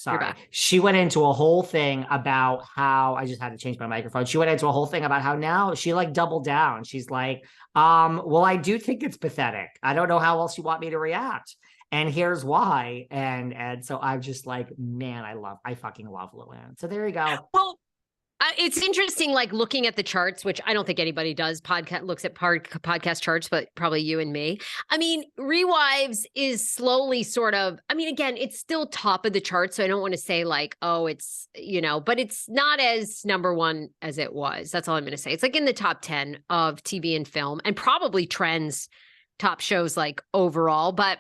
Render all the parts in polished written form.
You're Sorry. back. She went into a whole thing about how I just had to change my microphone. She went into a whole thing about how now she like doubled down. She's like, well, I do think it's pathetic. I don't know how else you want me to react. And here's why. And so I'm just like, man, I fucking love Luann. So there you go. Well, it's interesting, like looking at the charts, which I don't think anybody does. Looks at podcast charts, but probably you and me. I mean, Rewives is slowly sort of. I mean, again, it's still top of the chart, so I don't want to say like, oh, it's but it's not as number one as it was. That's all I'm going to say. It's like in the top 10 of TV and film, and probably trends top shows like overall, but.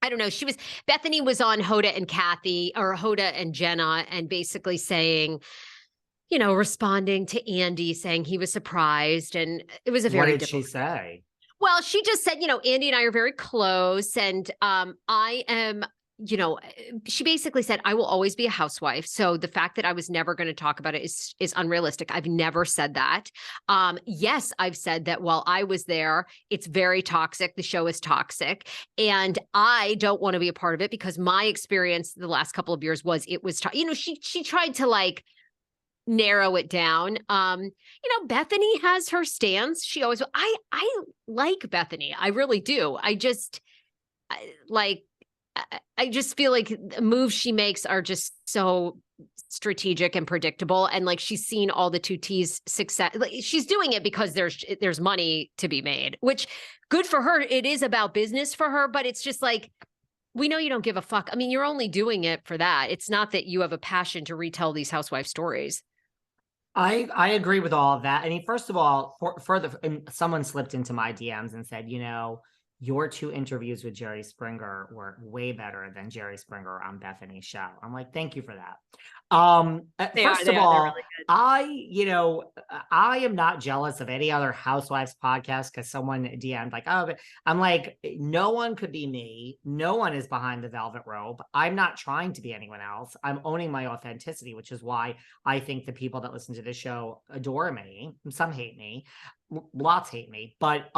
I don't know. Bethenny was on Hoda and Kathy or Hoda and Jenna and basically saying, responding to Andy saying he was surprised. And it was a very What did she say? Well, she just said, Andy and I are very close. And I am, she basically said, I will always be a housewife. So the fact that I was never going to talk about it is unrealistic. I've never said that. Yes, I've said that while I was there, it's very toxic. The show is toxic. And I don't want to be a part of it because my experience the last couple of years was she tried to like, narrow it down. Bethenny has her stance. She always, I like Bethenny. I really do. I just feel like the moves she makes are just so strategic and predictable. And like, she's seen all the 2T's success. Like, she's doing it because there's money to be made, which good for her. It is about business for her, but it's just like, we know you don't give a fuck. I mean, you're only doing it for that. It's not that you have a passion to retell these housewife stories. I agree with all of that. I mean, first of all, someone slipped into my DMs and said, your 2 interviews with Jerry Springer were way better than Jerry Springer on Bethany's show. I'm like, thank you for that. First of all, really I am not jealous of any other housewives podcast because someone DM'd like, oh, but I'm like, no one could be me. No one is behind the velvet rope. I'm not trying to be anyone else. I'm owning my authenticity, which is why I think the people that listen to this show adore me. Some hate me, lots hate me, but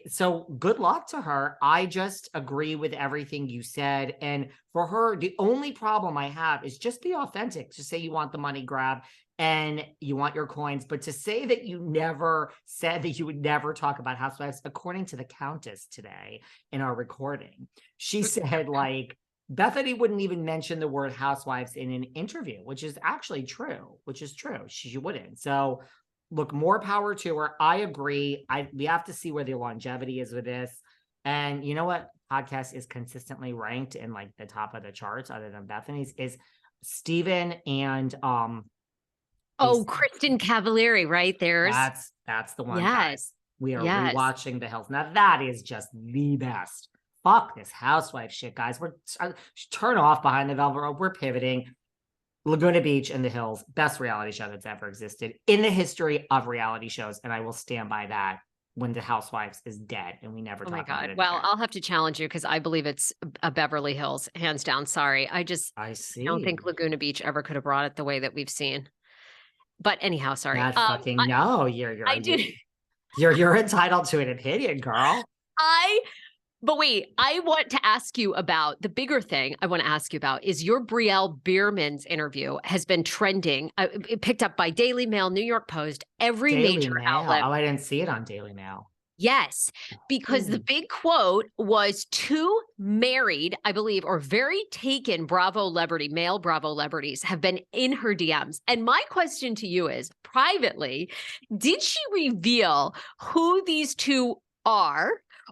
so good luck to her. I just agree with everything you said. And for her, the only problem I have is just be authentic. Just say you want the money grab and you want your coins. But to say that you never said that you would never talk about housewives, according to the Countess today in our recording, she said like, Bethany wouldn't even mention the word housewives in an interview, which is actually true, She wouldn't. So look, more power to her. I agree. We have to see where the longevity is with this. And you know what podcast is consistently ranked in like the top of the charts other than Bethany's is Steven and Kristen Cavallari, right? That's the one. Yes. Guys. We are rewatching The Hills. Now that is just the best. Fuck this housewife shit, guys. We're turn off Behind the Velvet Rope. We're pivoting. Laguna Beach and The Hills, best reality show that's ever existed in the history of reality shows. And I will stand by that when The Housewives is dead and we never talk about it. Well, again. I'll have to challenge you because I believe it's a Beverly Hills, hands down. Sorry. I don't think Laguna Beach ever could have brought it the way that we've seen. But anyhow, sorry. No, you're entitled to an opinion, girl. But wait, I want to ask you about the bigger thing I want to ask you about is your Brielle Biermann's interview has been trending, picked up by Daily Mail, New York Post, every major outlet. Oh, I didn't see it on Daily Mail. Yes, because the big quote was 2 married, I believe, or very taken male Bravo celebrities have been in her DMs. And my question to you is, privately, did she reveal who these 2 are?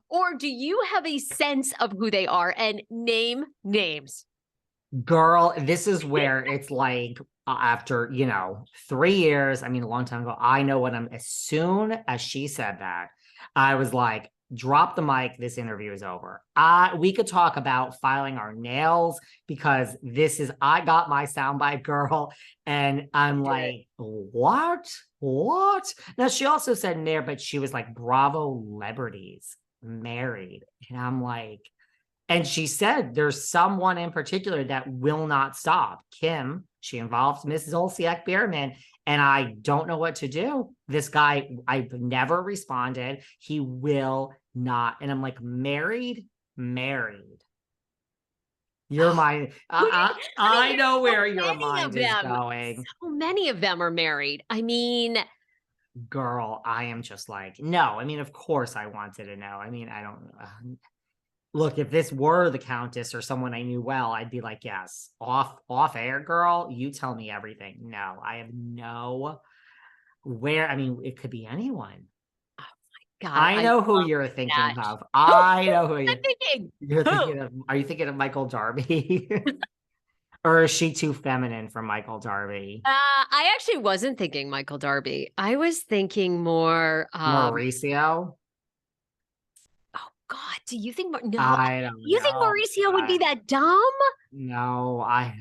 Or do you have a sense of who they are and name names? Girl, this is where it's like after, 3 years, I mean, a long time ago, I know as soon as she said that, I was like, drop the mic. This interview is over. We could talk about filing our nails because I got my soundbite, girl. And I'm like, what? Now, she also said in there, but she was like, Bravo celebrities married. And I'm like, and she said there's someone in particular that will not stop. Kim, she involves Mrs. Olsiak Biermann, and I don't know what to do. This guy, I've never responded. He will not. And I'm like, married. Your mind, I know where your many mind of is them, going. so many of them are married. I mean, Girl, I am just like, no. I mean, of course I wanted to know. I mean, I don't look, if this were the Countess or someone I knew well, I'd be like, yes, off air, girl, you tell me everything. No, I have no where. I mean, it could be anyone. God, I I know who love you're thinking that. of. Who? I know who I'm thinking. you're Who? thinking of. Are you thinking of Michael Darby? Or is she too feminine for Michael Darby? I actually wasn't thinking Michael Darby. I was thinking more. Mauricio? Oh God, do you think? No, I don't you think know. Mauricio would be that dumb? No, I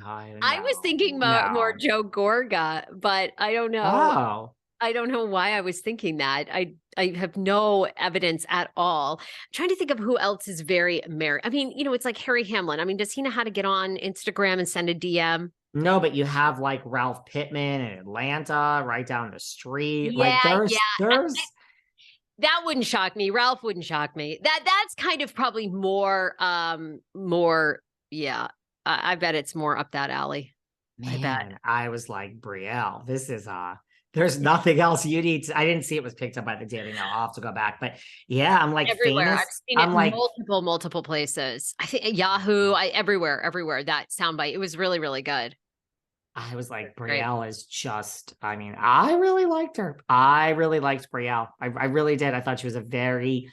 I was no, thinking more no. Joe Gorga, but I don't know. Oh, I don't know why I was thinking that. I have no evidence at all. I'm trying to think of who else is very married. I mean, it's like Harry Hamlin. I mean, does he know how to get on Instagram and send a DM? no, but you have like Ralph Pittman in Atlanta, right down the street. Like Yeah, yeah. there's That wouldn't shock me. Ralph wouldn't shock me. That's kind of probably more yeah. I bet it's more up that alley. I bet. man, I was like, Brielle, this is there's nothing else you need to, I didn't see it was picked up by the Daily Mail. I'll have to go back. But yeah, I'm like Everywhere. famous. I've seen it I'm like, multiple places. I think Yahoo, everywhere. That soundbite. It was really, really good. I was like, Great. Brielle is just, I mean, I really liked her. I really liked Brielle. I really did. I thought she was a very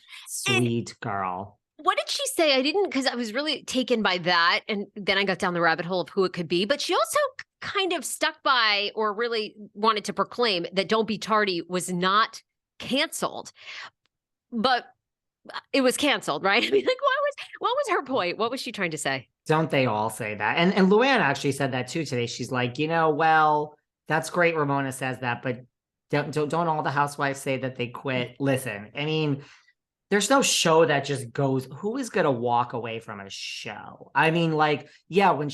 And sweet girl. what did she say? I didn't, because I was really taken by that. And then I got down the rabbit hole of who it could be. But she also kind of stuck by or really wanted to proclaim that Don't Be Tardy was not canceled. But it was canceled, right? I mean, like, what was her point? What was she trying to say? Don't they all say that? And Luann actually said that too today. She's like, well, that's great. Ramona says that, but don't all the housewives say that they quit? Listen, I mean, there's no show that just goes. Who is going to walk away from a show? I mean, like, yeah, when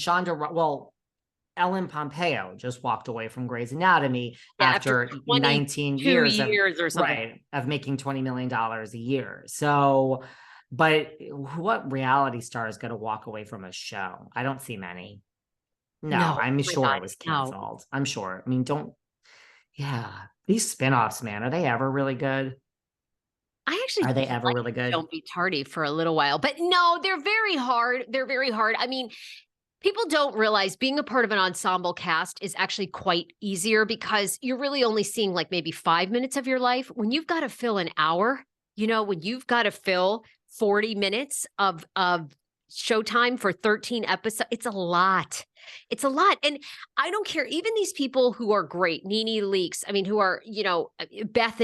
Ellen Pompeo just walked away from Grey's Anatomy after 19 years or something. right, of making $20 million a year. So, but what reality star is going to walk away from a show? I don't see many. No, I'm sure it was canceled. No. I'm sure. I mean, yeah, these spinoffs, man, are they ever really good? I actually are they ever really good? Don't Be Tardy for a little while, but no, they're very hard. They're very hard. I mean, people don't realize being a part of an ensemble cast is actually quite easier because you're really only seeing like maybe 5 minutes of your life. When you've got to fill an hour, when you've got to fill 40 minutes of showtime for 13 episodes, it's a lot. It's a lot. And I don't care. Even these people who are great, Nene Leakes, I mean, who are, Bethany.